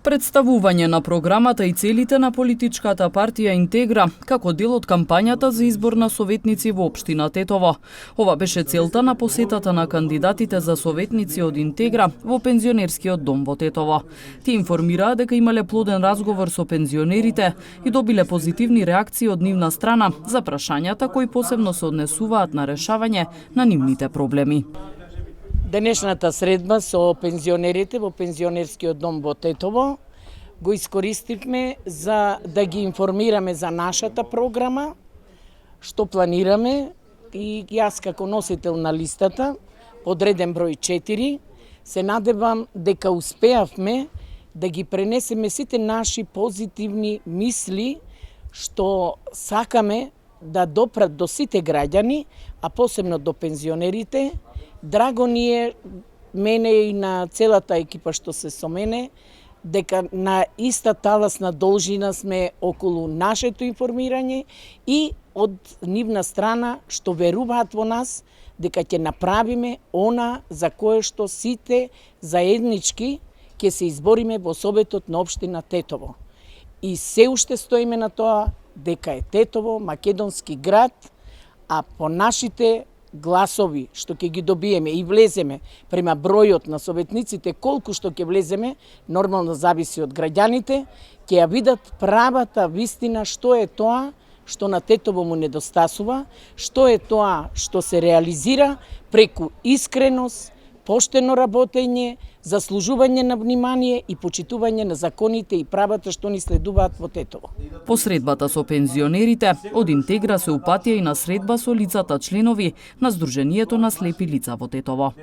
Представување на програмата и целите на политичката партија Интегра како дел од кампањата за избор на советници во општина Тетово. Ова беше целта на посетата на кандидатите за советници од Интегра во пензионерскиот дом во Тетово. Тие информираа дека имале плоден разговор со пензионерите и добиле позитивни реакции од нивна страна за прашањата кои посебно се однесуваат на решавање на нивните проблеми. Денешната средба со пензионерите во пензионерскиот дом во Тетово го искористивме за да ги информираме за нашата програма, што планираме, и јас како носител на листата, подреден број 4, се надевам дека успеавме да ги пренесеме сите наши позитивни мисли што сакаме да допрат до сите граѓани, а посебно до пензионерите. Драго ни е, мене и на целата екипа што се со мене, дека на иста таласна должина сме околу нашето информирање и од нивна страна што веруваат во нас дека ќе направиме она за кое што сите заеднички ќе се избориме во Советот на општина Тетово. И се уште стоиме на тоа дека е Тетово македонски град, а по нашите гласови што ќе ги добиеме и влеземе према бројот на советниците, колку што ќе влеземе, нормално зависи од граѓаните, ќе ја видат правата вистина што е тоа што на Тетово му недостасува, што е тоа што се реализира преку искреност, поштено работење, заслужување на внимание и почитување на законите и правата што ни следуваат во Тетово. По средбата со пензионерите, од Интегра се упатија и на средба со лицата членови на Сдруженијето на слепи лица во Тетово.